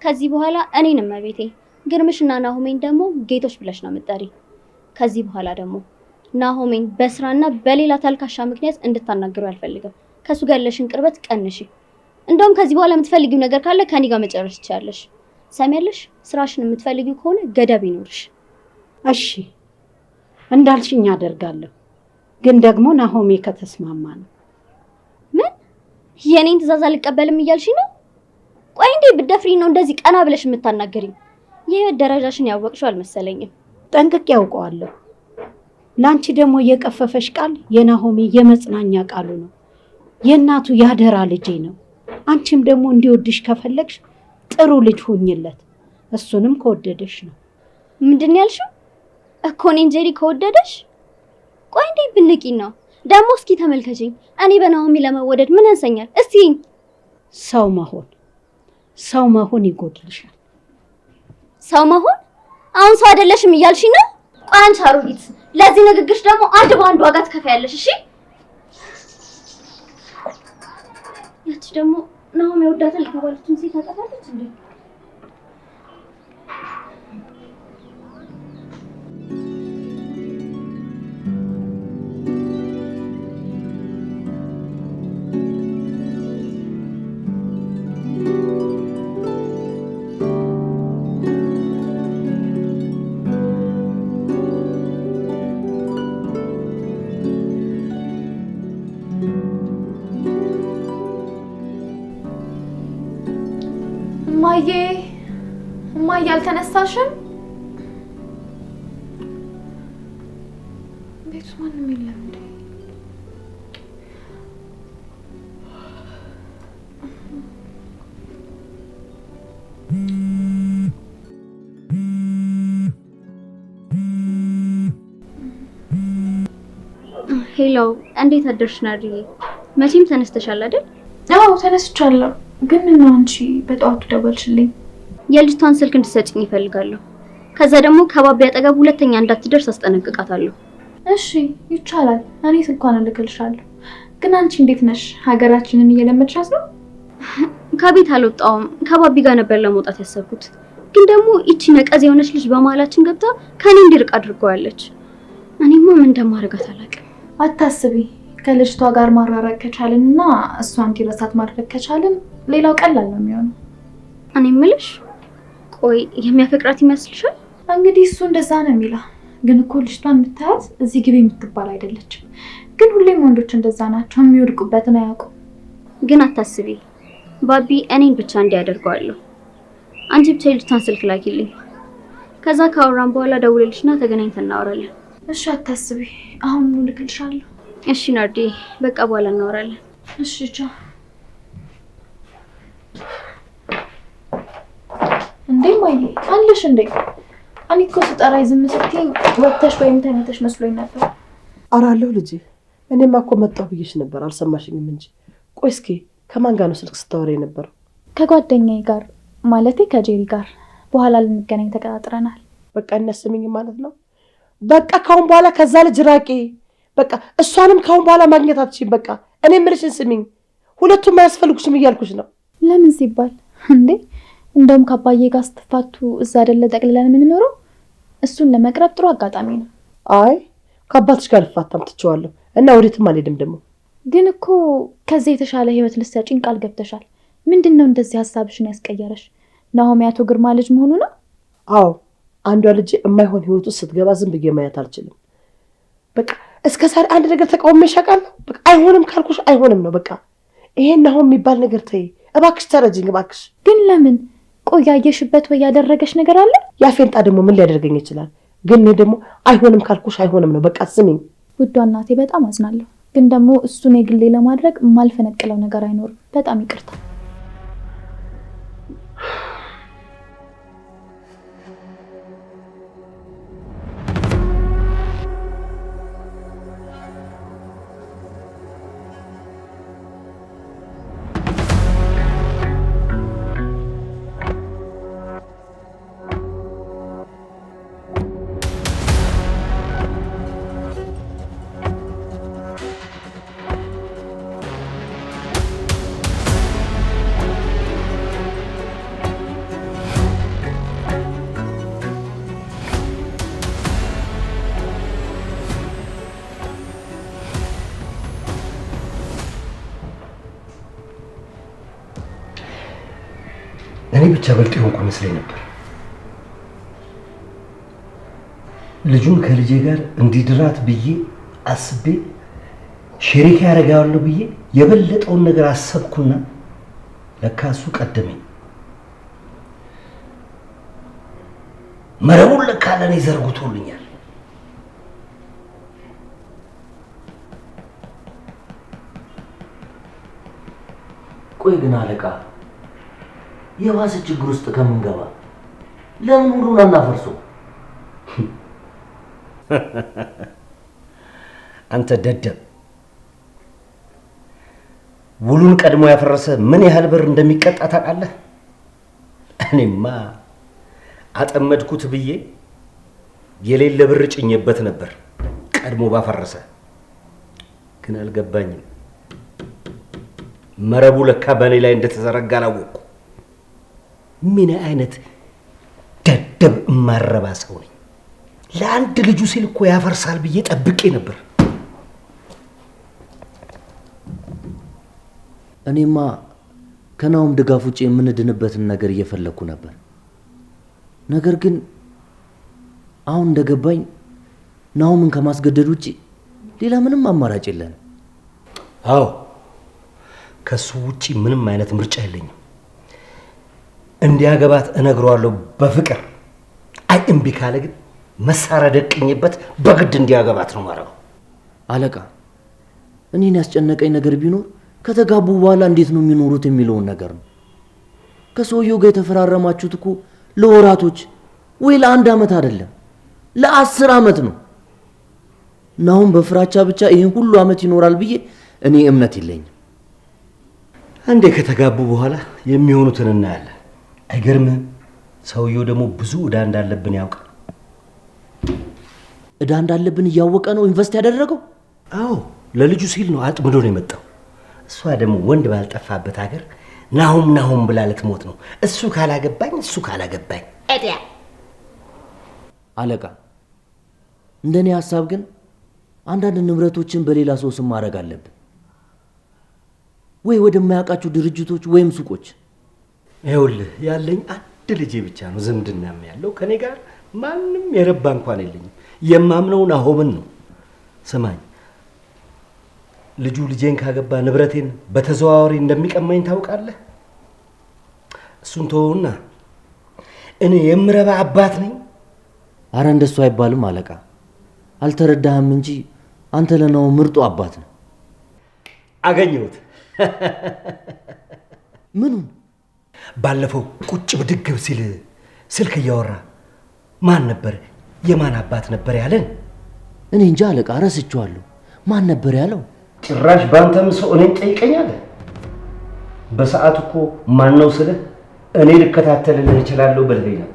ከዚህ በኋላ እኔን እመቤቴ፣ ግርምሽና ናሆሜን ደግሞ ጌቶች ብለሽ ነው የምትጠሪ። ከዚህ በኋላ ደግሞ ናሆሜን በስራና በሌላ ተልካሻ ምክንያት እንድታናግሩ አልፈልግም። ከሱ ጋር ያለሽን ቅርበት ቀንሺ። እንደውም ከዚህ በኋላ የምትፈልጊው ነገር ካለ ከኔ ጋር መጨረስ ትችያለሽ። ሰሚያለሽ? ስራሽን የምትፈልጊው ከሆነ ገደብ ይኖርሽ። እሺ እንዳልሽኝ አደርጋለሁ። ግን ደግሞ ናሆሜ ከተስማማ ነው። የኔን ትዕዛዝ አልቀበልም እያልሽ ነው? ቆይ እንዴ ብትደፍሪ ነው እንደዚህ ቀና ብለሽ የምታናገሪኝ? የህይወት ደረጃሽን ያወቅሽው አልመሰለኝም። ጠንቅቄ ያውቀዋለሁ። ላንቺ ደግሞ የቀፈፈሽ ቃል የናሆሚ የመጽናኛ ቃሉ ነው። የእናቱ ያደራ ልጄ ነው። አንቺም ደግሞ እንዲወድሽ ከፈለግሽ ጥሩ ልጅ ሁኝለት። እሱንም ከወደደሽ ነው። ምንድን ያልሽው? እኮ እኔን ጄሪ ከወደደሽ? ቆይ እንዴ ብንቂ ነው ደግሞ? እስኪ ተመልከችኝ። እኔ በናሆሚ ለመወደድ ምን ያንሰኛል? እስቲ ሰው መሆን ይጎድልሻል። ሰው መሆን? አሁን ሰው አይደለሽም እያልሽ ነው? ቆይ አንቺ አሮጊት፣ ለዚህ ንግግርሽ ደግሞ አንድ በአንድ ዋጋ ትከፍያለሽ። እሺ ያቺ ደግሞ ናሆሚ ወዳታል የተባለችውን ሴት ታጠፋለች እንዴ? እማዬ አልተነሳሽም? ቤቱ ማንም የለም እንዴ? ሄሎ፣ እንዴት አደርሽ ናርዬ? መቼም ተነስተሻል አይደል? አዎ ተነስቻለሁ። ግን ምን አንቺ በጠዋቱ ደወልሽልኝ? የልጅቷን ስልክ እንድትሰጪኝ ይፈልጋለሁ። ከዛ ደግሞ ከባቢ አጠገብ ሁለተኛ እንዳትደርስ አስጠነቅቃታለሁ። እሺ ይቻላል። እኔ ስልኳን እልክልሻለሁ። ግን አንቺ እንዴት ነሽ? ሀገራችንን እየለመድሻት ነው? ከቤት አልወጣሁም። ከባቢ ጋር ነበር ለመውጣት ያሰብኩት። ግን ደግሞ እቺ ነቀዝ የሆነች ልጅ በመሀላችን ገብታ ከኔ እንዲርቅ አድርገዋለች። እኔማ ምን እንደማደርጋት አላውቅም። አታስቢ። ከልጅቷ ጋር ማራራቅ ከቻልንና እሷን እንዲረሳት ማድረግ ከቻልን ሌላው ቀላል ነው የሚሆነው። እኔ የምልሽ ቆይ የሚያፈቅራት ይመስልሻል? እንግዲህ እሱ እንደዛ ነው የሚለው። ግን እኮ ልጅቷን የምታያት እዚህ ግቢ የምትባል አይደለችም። ግን ሁሌም ወንዶች እንደዛ ናቸው፣ የሚወድቁበትን አያውቁም። ግን አታስቢ ባቢ፣ እኔን ብቻ እንዲያደርገዋለሁ። አንቺ ብቻ የልጅቷን ስልክ ላኪልኝ። ከዛ ካወራን በኋላ ደውልልሽና ተገናኝተን እናወራለን። እሺ አታስቢ፣ አሁን እልክልሻለሁ። እሺ ናርዲ፣ በቃ በኋላ እናወራለን። እሺ ቻው። እንዴ ማዬ አለሽ እንዴ? እኔ እኮ ስጠራይ ዝም ስትይኝ ወጥተሽ ወይም ተኝተሽ መስሎኝ ነበር። አራለሁ ልጄ፣ እኔማ እኮ መጣሁ ብዬሽ ነበር፣ አልሰማሽኝም እንጂ። ቆይ እስኪ ከማን ጋር ነው ስልክ ስታወሪ የነበረው? ከጓደኛዬ ጋር፣ ማለቴ ከጄሪ ጋር። በኋላ ልንገናኝ ተቀጣጥረናል። በቃ እነስምኝ ማለት ነው። በቃ ካሁን በኋላ ከዛ ልጅ ራቂ። በቃ እሷንም ካሁን በኋላ ማግኘት አትችይም። በቃ እኔ የምልሽን ስሚኝ፣ ሁለቱም አያስፈልጉሽም እያልኩሽ ነው። ለምን ሲባል እንዴ? እንደውም ከአባዬ ጋር ስትፋቱ እዛ አይደለ ጠቅልለን የምንኖረው? እሱን ለመቅረብ ጥሩ አጋጣሚ ነው። አይ ከአባትሽ ጋር ልፋታም ትችዋለሁ እና ወዴትም አልሄድም። ደግሞ ግን እኮ ከዚህ የተሻለ ህይወት ልትሰጪኝ ቃል ገብተሻል። ምንድነው እንደዚህ ሀሳብሽን ያስቀየረሽ? ናሆሚ አቶ ግርማ ልጅ መሆኑ ነው? አዎ አንዷ ልጅ የማይሆን ህይወት ውስጥ ስትገባ ዝም ብዬ ማየት አልችልም። በቃ እስከ ዛሬ አንድ ነገር ተቃውሜሽ አውቃለሁ? በቃ አይሆንም ካልኩሽ አይሆንም ነው በቃ። ይሄን ናሆም የሚባል ነገር ተይ እባክሽ፣ ተረጅኝ እባክሽ። ግን ለምን? ቆይ ያየሽበት ወይ ያደረገሽ ነገር አለ? ያፌንጣ ደግሞ ምን ሊያደርገኝ ይችላል? ግን እኔ ደግሞ አይሆንም ካልኩሽ አይሆንም ነው በቃ። ስሚኝ ውዷ እናቴ፣ በጣም አዝናለሁ። ግን ደግሞ እሱን የግሌ ለማድረግ የማልፈነቅለው ነገር አይኖርም። በጣም ይቅርታ። እኔ ብቻ በልጥ የሆንኩ መስሎኝ ነበር። ልጁን ከልጄ ጋር እንዲድራት ብዬ አስቤ ሸሪክ ያደርጋለሁ ብዬ የበለጠውን ነገር አሰብኩና ለካ እሱ ቀደመኝ። መረቡን ለካ ለኔ ዘርግቶልኛል። ቆይ ግን አለቃ የባሰ ችግር ውስጥ ከምንገባ ለምን ሁሉን አናፈርሶ? አንተ ደደብ፣ ውሉን ቀድሞ ያፈረሰ ምን ያህል ብር እንደሚቀጣ ታውቃለህ? እኔማ አጠመድኩት ብዬ የሌለ ብር ጭኜበት ነበር ቀድሞ ባፈረሰ። ግን አልገባኝም። መረቡ ለካ በእኔ ላይ እንደተዘረጋ አላወቅኩ። ምን አይነት ደደብ እማረባ ሰው ነኝ! ለአንድ ልጁ ሲል እኮ ያፈርሳል ብዬ ጠብቄ ነበር። እኔማ ከናውም ድጋፍ ውጭ የምንድንበትን ነገር እየፈለኩ ነበር። ነገር ግን አሁን እንደገባኝ ናውምን ከማስገደድ ውጭ ሌላ ምንም አማራጭ የለንም። አዎ ከሱ ውጪ ምንም አይነት ምርጫ የለኝም። እንዲያገባት እነግረዋለሁ በፍቅር። አይ እምቢ ካለ ግን መሳሪያ ደቅኝበት በግድ እንዲያገባት ነው ማረው። አለቃ እኔን ያስጨነቀኝ ነገር ቢኖር ከተጋቡ በኋላ እንዴት ነው የሚኖሩት የሚለውን ነገር ነው። ከሰውየው ጋር የተፈራረማችሁት እኮ ለወራቶች ወይ ለአንድ ዓመት አይደለም ለ10 ዓመት ነው። ናሁን በፍራቻ ብቻ ይሄን ሁሉ ዓመት ይኖራል ብዬ እኔ እምነት የለኝም። አንዴ ከተጋቡ በኋላ የሚሆኑትን እናያለን። አይገርምህም? ሰውየው ደግሞ ብዙ ዕዳ እንዳለብን ያውቃል። ዕዳ እንዳለብን እያወቀ ነው ኢንቨስት ያደረገው? አዎ ለልጁ ሲል ነው አጥምዶ ነው የመጣው። እሷ ደግሞ ወንድ ባልጠፋበት ሀገር ናሁም ብላ ልትሞት ነው። እሱ ካላገባኝ እዲያ አለቃ እንደኔ ሐሳብ ግን አንዳንድ ንብረቶችን በሌላ ሰው ስም ማድረግ አለብን፣ ወይ ወደማያውቃቸው ድርጅቶች ወይም ሱቆች። ይኸውልህ ያለኝ አንድ ልጄ ብቻ ነው ዝምድናም ያለው ከኔ ጋር ማንም የረባ እንኳን የለኝም። የማምነው ናሆምን ነው። ስማኝ፣ ልጁ ልጄን ካገባ ንብረቴን በተዘዋዋሪ እንደሚቀማኝ ታውቃለህ። እሱን ተወውና እኔ የምረባ አባት ነኝ? አረ እንደሱ አይባልም አለቃ። አልተረዳህም እንጂ አንተ ለናው ምርጡ አባት ነው። አገኘሁት። ምኑን? ባለፈው ቁጭ ብድግ ሲል ስልክ እያወራ ማን ነበር የማን አባት ነበር ያለን? እኔ እንጃ አለቃ፣ ረስቼዋለሁ። ማን ነበር ያለው? ጭራሽ ባንተም ሰው እኔን ጠይቀኛለህ። በሰዓቱ እኮ ማን ነው ስልህ እኔ ልከታተልልህ እችላለሁ ብለኸኝ ነበር።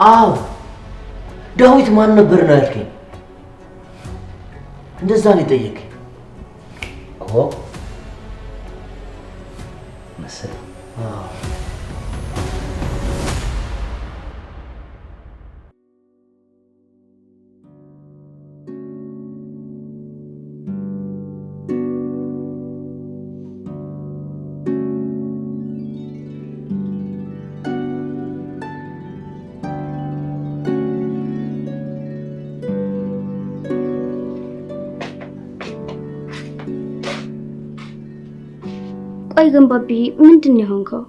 አዎ ዳዊት ማን ነበር ነው ያልከኝ? እንደዛ ነው የጠየቀኝ። አዎ መሰለኝ። ቆይ ግን ባቢ ምንድን ነው የሆንከው?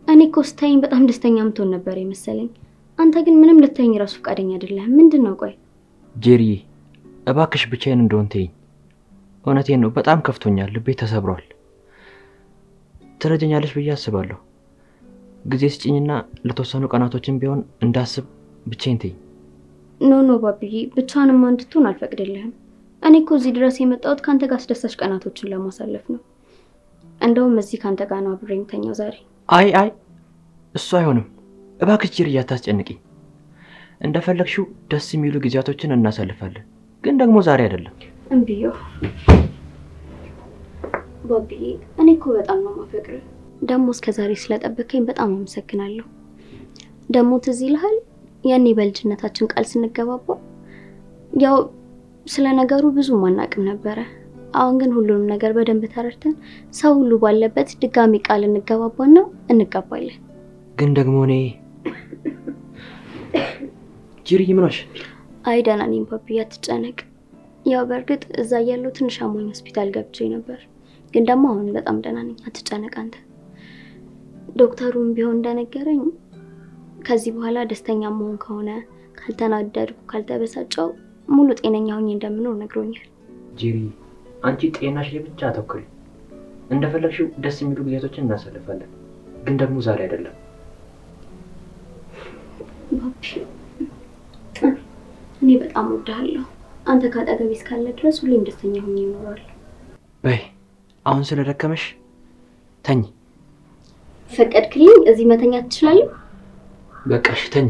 እኔ እኮ ስታይኝ በጣም ደስተኛ ምትሆን ነበር የመሰለኝ። አንተ ግን ምንም ልታይኝ ራሱ ፈቃደኛ አይደለህ። ምንድን ነው? ቆይ ጄሪ እባክሽ ብቻዬን እንደሆን ተይኝ። እውነቴን ነው፣ በጣም ከፍቶኛል፣ ልቤ ተሰብሯል። ትረጀኛለሽ ብዬ አስባለሁ። ጊዜ ስጭኝና ለተወሰኑ ቀናቶችን ቢሆን እንዳስብ ብቻዬን ተይኝ። ኖ ባቢዬ፣ ብቻህንማ እንድትሆን አልፈቅድልህም። እኔ እኮ እዚህ ድረስ የመጣሁት ከአንተ ጋር አስደሳች ቀናቶችን ለማሳለፍ ነው። እንደውም እዚህ ካንተ ጋር ነው አብሬ የምተኛው ዛሬ። አይ እሱ አይሆንም። እባክሽ ጄሪ አታስጨንቂኝ። እንደፈለግሽው ደስ የሚሉ ጊዜያቶችን እናሳልፋለን፣ ግን ደግሞ ዛሬ አይደለም። እምቢዮ ባቢዬ፣ እኔ እኮ በጣም ነው የማፈቅርህ። ደግሞ እስከዛሬ ስለጠበከኝ በጣም አመሰግናለሁ። ደግሞ ትዝ ይልሃል ያኔ በልጅነታችን ቃል ስንገባባ ያው ስለ ነገሩ ብዙ ማናቅም ነበረ። አሁን ግን ሁሉንም ነገር በደንብ ተረድተን ሰው ሁሉ ባለበት ድጋሚ ቃል እንገባባና እንጋባለን። ግን ደግሞ እኔ ጂሪ ምንሽ? አይ ደህና ነኝ ፓፒ፣ አትጨነቅ። ያው በእርግጥ እዛ ያለው ትንሽ አሞኝ ሆስፒታል ገብቼ ነበር፣ ግን ደግሞ አሁን በጣም ደህና ነኝ። አትጨነቅ አንተ። ዶክተሩም ቢሆን እንደነገረኝ ከዚህ በኋላ ደስተኛ መሆን ከሆነ ካልተናደድኩ፣ ካልተበሳጨው ሙሉ ጤነኛ ሆኜ እንደምኖር ነግሮኛል። ጂሪ አንቺ ጤናሽ ላይ ብቻ አተኩሪ። እንደፈለግሽው ደስ የሚሉ ጊዜያቶችን እናሳልፋለን፣ ግን ደግሞ ዛሬ አይደለም። ባቢ እኔ በጣም እወድሃለሁ። አንተ ካጠገቤ እስካለ ድረስ ሁሌም ደስተኛ ሆኜ እኖራለሁ። በይ አሁን ስለደከመሽ ተኝ። ፈቀድክልኝ? እዚህ መተኛት ትችላለህ? በቃሽ ተኝ።